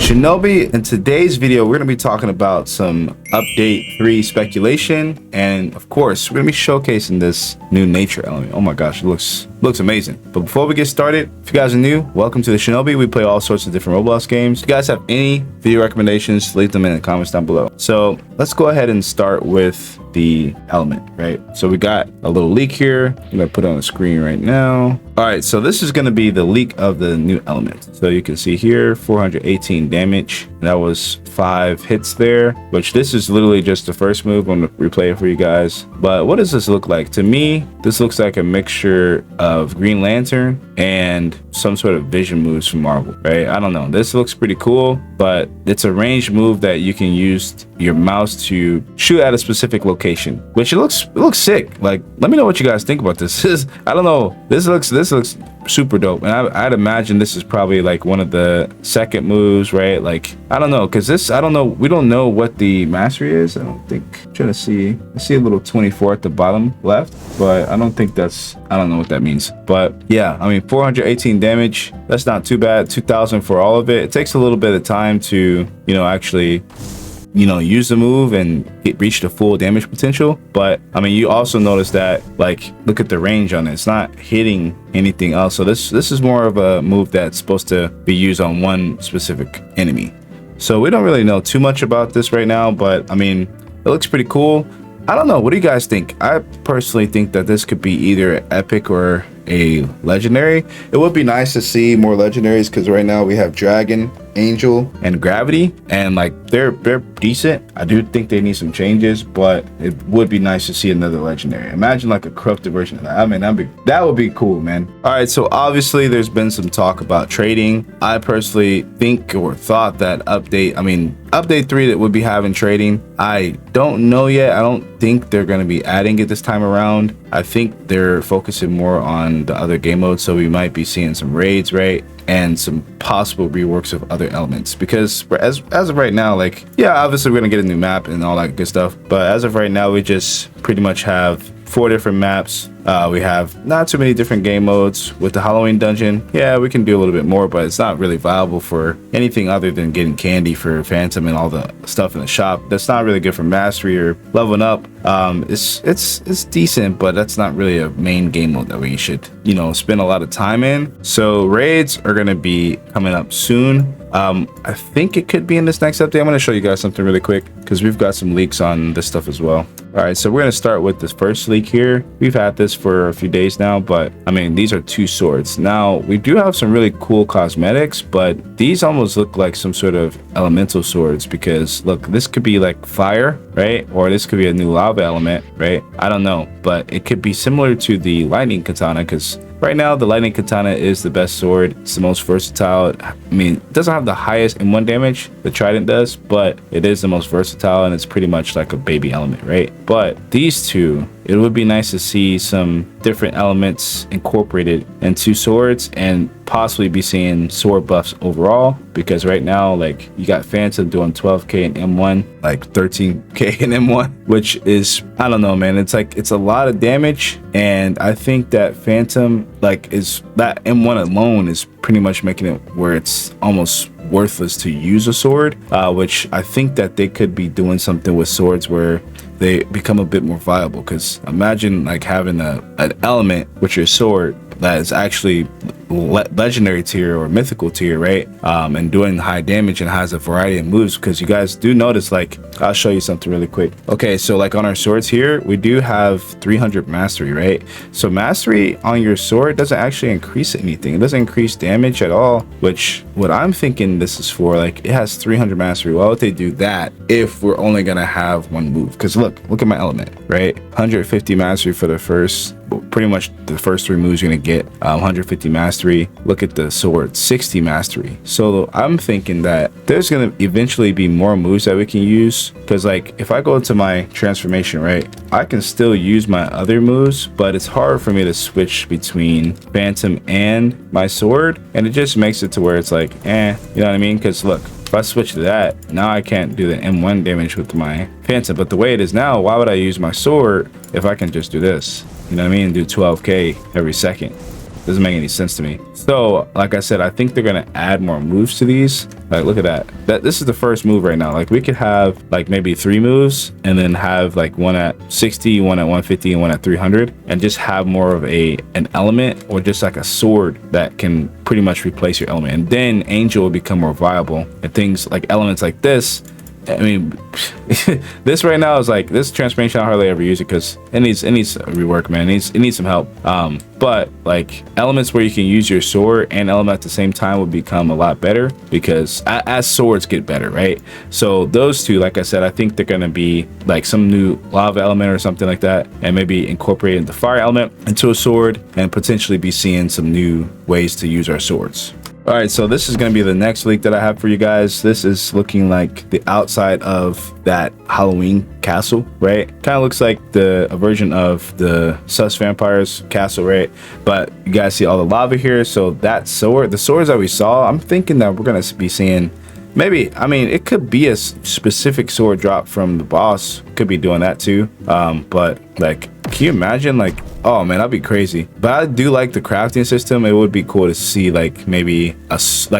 Shinobi, in today's video, we're going to be talking about some update 3 speculation, and of course, we're going to be showcasing this new nature element. Oh my gosh, it looks amazing. But before we get started, if you guys are new, welcome to the Shinobi. We play all sorts of different Roblox games. If you guys have any video recommendations, leave them in the comments down below. So let's go ahead and start with the element, right? So we got a little leak here. I'm gonna put it on the screen right now. All right, so this is gonna be the leak of the new element. So you can see here, 418 damage. That was 5 hits there, which this is literally just the first move. I'm gonna replay it for you guys. But what does this look like? To me, this looks like a mixture of Green Lantern and some sort of vision moves from Marvel, right? I don't know. This looks pretty cool, but it's a ranged move that you can use your mouse to shoot at a specific location, which it looks sick. Like, let me know what you guys think about this. I don't know. This looks super dope, and I'd imagine this is probably like one of the second moves, right? Like, I don't know, because this, I don't know, we don't know what the mastery is. I don't think. I'm trying to see. I see a little 24 at the bottom left, but I don't think that's, I don't know what that means. But yeah, I mean, 418 damage, that's not too bad. 2,000 for all of it. It takes a little bit of time to, actually use the move and reach the full damage potential. But I mean, you also notice that, like, look at the range on it. It's not hitting anything else. So this is more of a move that's supposed to be used on one specific enemy. So we don't really know too much about this right now, but I mean, it looks pretty cool. I don't know. What do you guys think? I personally think that this could be either epic or a legendary. It would be nice to see more legendaries, because right now we have Dragon, Angel, and Gravity, and like they're decent. I do think they need some changes, but it would be nice to see another legendary. Imagine like a corrupted version of that. I mean, that would be cool, man. All right, so obviously there's been some talk about trading. I personally think or thought that update 3 that would be having trading. I don't know yet. I don't think they're going to be adding it this time around. I think they're focusing more on the other game modes, so we might be seeing some raids, right? And some possible reworks of other elements, because as of right now, like, yeah, obviously we're gonna get a new map and all that good stuff, but as of right now we just pretty much have 4 different maps. We have not too many different game modes. With the Halloween dungeon, yeah, we can do a little bit more, but it's not really viable for anything other than getting candy for Phantom and all the stuff in the shop. That's not really good for mastery or leveling up. It's decent, but that's not really a main game mode that we should spend a lot of time in. So raids are gonna be coming up soon. I think it could be in this next update. I'm gonna show you guys something really quick, because we've got some leaks on this stuff as well. All right, so we're gonna start with this first leak here. We've had this for a few days now, but I mean, these are 2 swords. Now, we do have some really cool cosmetics, but these almost look like some sort of elemental swords, because look, this could be like fire, right? Or this could be a new lava element, right? I don't know, but it could be similar to the lightning katana, because right now, the lightning katana is the best sword. It's the most versatile. I mean, it doesn't have the highest M1 damage, the trident does, but it is the most versatile, and it's pretty much like a baby element, right? But these two, it would be nice to see some different elements incorporated into swords, and possibly be seeing sword buffs overall, because right now, like, you got Phantom doing 12k in M1, like 13k in M1, which is, I don't know, man, it's like, it's a lot of damage, and I think that Phantom, like, is that M1 alone is pretty much making it where it's almost worthless to use a sword, which I think that they could be doing something with swords where they become a bit more viable. Because imagine like having an element with your sword that is actually legendary tier or mythical tier, right? And doing high damage and has a variety of moves, because you guys do notice, like, I'll show you something really quick. Okay, so like on our swords here, we do have 300 mastery, right? So mastery on your sword doesn't actually increase anything. It doesn't increase damage at all, which what I'm thinking this is for, like, it has 300 mastery. Why would they do that if we're only gonna have one move? Because look at my element, right? 150 mastery for the first, pretty much the first 3 moves you're gonna get. 150 mastery. Look at the sword, 60 mastery. So I'm thinking that there's gonna eventually be more moves that we can use, because like if I go into my transformation, right, I can still use my other moves, but it's hard for me to switch between Phantom and my sword, and it just makes it to where it's like, you know what I mean? Because look, if I switch to that, now I can't do the M1 damage with my Phantom. But the way it is now, why would I use my sword if I can just do this? You know what I mean? Do 12k every second. doesn't make any sense to me. So like I said, I think they're gonna add more moves to these. Like look at that, this is the first move right now. Like we could have like maybe 3 moves and then have like one at 60, one at 150, and one at 300, and just have more of an element or just like a sword that can pretty much replace your element. And then Angel will become more viable, and things like elements like this. I mean, this right now is like, this transformation I hardly ever use it because it needs rework, man. It needs some help. But like elements where you can use your sword and element at the same time would become a lot better, because as swords get better, right? So those two, like I said, I think they're gonna be like some new lava element or something like that, and maybe incorporating the fire element into a sword, and potentially be seeing some new ways to use our swords. All right, so this is going to be the next leak that I have for you guys. This is looking like the outside of that Halloween castle, right? Kind of looks like a version of the Sus Vampires castle, right? But you guys see all the lava here. So that sword, the swords that we saw, I'm thinking that we're going to be seeing maybe, I mean, it could be a specific sword drop from the boss. Could be doing that too. But like, can you imagine, like, oh man, that'd be crazy. But I do like the crafting system. It would be cool to see like maybe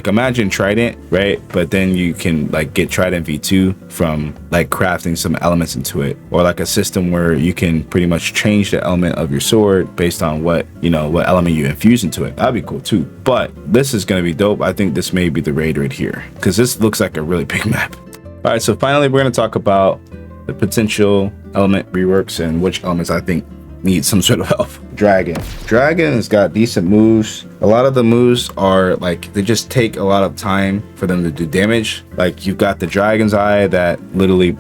imagine Trident, right? But then you can like get Trident V2 from like crafting some elements into it, or like a system where you can pretty much change the element of your sword based on what element you infuse into it. That'd be cool too. But this is gonna be dope. I think this may be the raid right here, because this looks like a really big map. All right, so finally we're gonna talk about the potential element reworks and which elements I think need some sort of help. Dragon has got decent moves. A lot of the moves are like, they just take a lot of time for them to do damage. Like you've got the Dragon's Eye that literally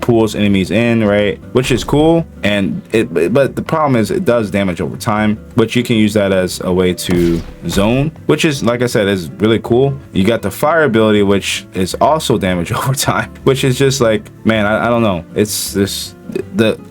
pulls enemies in, right? Which is cool, and but the problem is it does damage over time, which you can use that as a way to zone, which is, like I said, is really cool. You got the fire ability, which is also damage over time, which is just like, man, I don't know. It's this,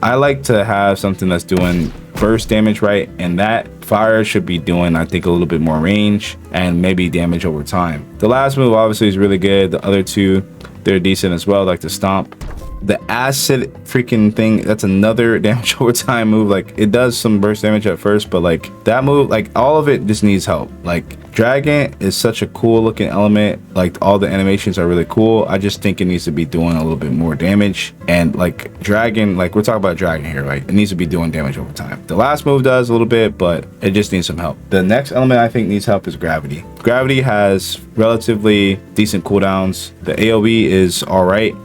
I like to have something that's doing burst damage, right? And that fire should be doing, I think, a little bit more range and maybe damage over time. The last move obviously is really good. The other two, they're decent as well, like the stomp. The acid freaking thing, that's another damage over time move. Like it does some burst damage at first, but like that move, like all of it just needs help. Like Dragon is such a cool looking element. Like all the animations are really cool. I just think it needs to be doing a little bit more damage. And like Dragon, like we're talking about Dragon here, right? It needs to be doing damage over time. The last move does a little bit, but it just needs some help. The next element I think needs help is Gravity. Gravity has relatively decent cooldowns. The AoE is all right.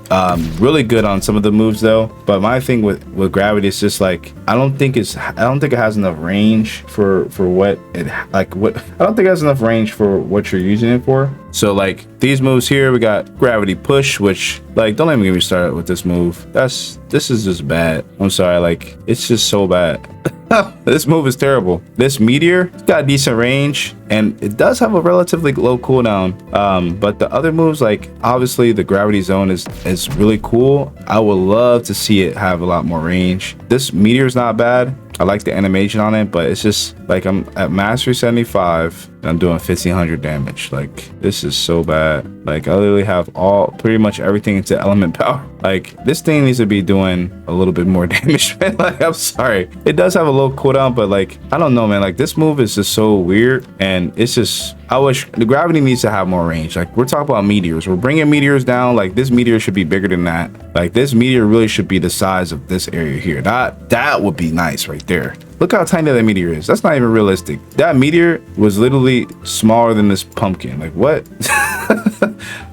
Really good on some of the moves though. But my thing with Gravity is just like, I don't think it has enough range for what it, like what, I don't think it has enough range for what you're using it for. So like these moves here, we got Gravity Push, which like, don't even get me started with this move. This is just bad. I'm sorry, like it's just so bad. This move is terrible. This Meteor, it's got decent range and it does have a relatively low cooldown. But the other moves, like obviously the Gravity Zone is really cool. I would love to see it have a lot more range. This Meteor is not bad. I like the animation on it, but it's just like I'm at mastery 75 and I'm doing 1500 damage. Like this is so bad. Like I literally have pretty much everything into element power. Like this thing needs to be doing a little bit more damage, man. Like I'm sorry, it does have a low cooldown, but like I don't know, man. Like this move is just so weird, and it's just, I wish the Gravity needs to have more range. Like we're talking about meteors, we're bringing meteors down. Like this meteor should be bigger than that. Like this meteor really should be the size of this area here. That would be nice right there. Look how tiny that meteor is. That's not even realistic. That meteor was literally smaller than this pumpkin. Like what?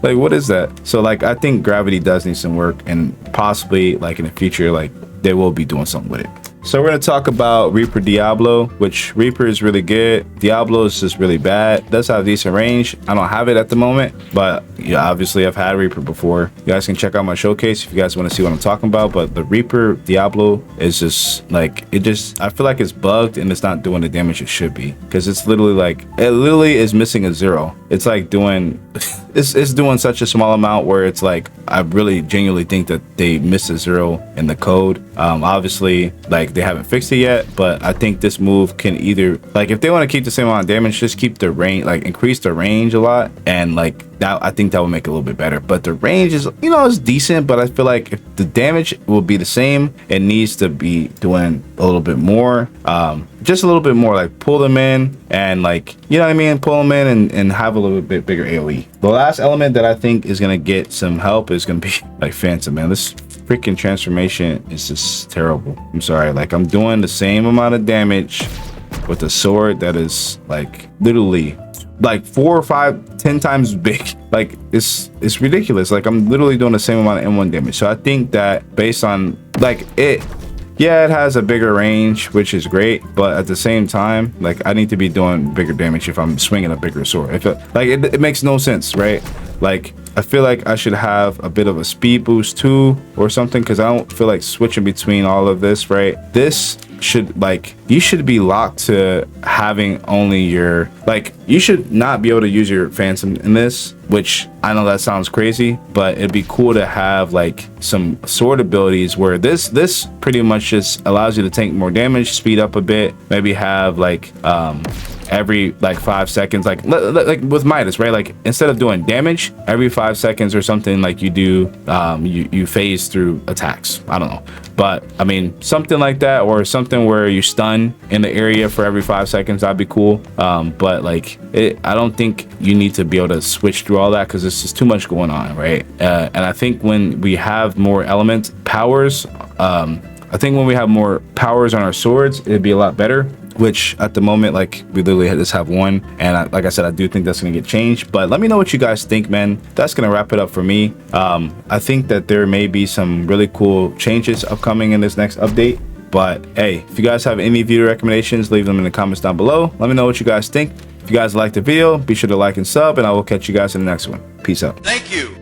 Like what is that? So like I think Gravity does need some work, and possibly like in the future, like they will be doing something with it. So we're going to talk about Reaper Diablo, which Reaper is really good. Diablo is just really bad. It does have decent range. I don't have it at the moment, but yeah, obviously I've had Reaper before. You guys can check out my showcase if you guys want to see what I'm talking about. But the Reaper Diablo is just like, I feel like it's bugged and it's not doing the damage it should be, because it's literally like, it literally is missing a 0. It's like doing, it's doing such a small amount where it's like, I really genuinely think that they missed a 0 in the code. Obviously, like they haven't fixed it yet, but I think this move can either, like if they want to keep the same amount of damage, just keep the range, like increase the range a lot, and like that I think that would make it a little bit better. But the range is, you know, it's decent, but I feel like if the damage will be the same, it needs to be doing a little bit more, just a little bit more, like pull them in and, like, you know what I mean, pull them in and have a little bit bigger AoE. The last element that I think is gonna get some help is gonna be like Phantom, man. This freaking transformation is just terrible. I'm sorry, like I'm doing the same amount of damage with a sword that is like literally like 4 or 5, 10 times big. Like it's ridiculous. Like I'm literally doing the same amount of M1 damage. So I think that based on like it, yeah, it has a bigger range, which is great, but at the same time, like I need to be doing bigger damage if I'm swinging a bigger sword. If it makes no sense, right? Like I feel like I should have a bit of a speed boost too or something, because I don't feel like switching between all of this, right? This should, like, you should be locked to having only your, like, you should not be able to use your Phantom in this, which I know that sounds crazy, but it'd be cool to have like some sword abilities where this pretty much just allows you to tank more damage, speed up a bit, maybe have like every like 5 seconds, like with Midas, right? Like instead of doing damage every 5 seconds or something, like you do, you phase through attacks. I don't know, but I mean something like that, or something where you stun in the area for every 5 seconds. That'd be cool. But like I don't think you need to be able to switch through all that, because it's just too much going on, right? And I think when we have more element powers, I think when we have more powers on our swords, it'd be a lot better. Which at the moment, like we literally just have one, and like I said, I do think that's gonna get changed. But let me know what you guys think, man. That's gonna wrap it up for me. I think that there may be some really cool changes upcoming in this next update. But hey, if you guys have any video recommendations, leave them in the comments down below. Let me know what you guys think. If you guys liked the video, be sure to like and sub, and I will catch you guys in the next one. Peace out. Thank you.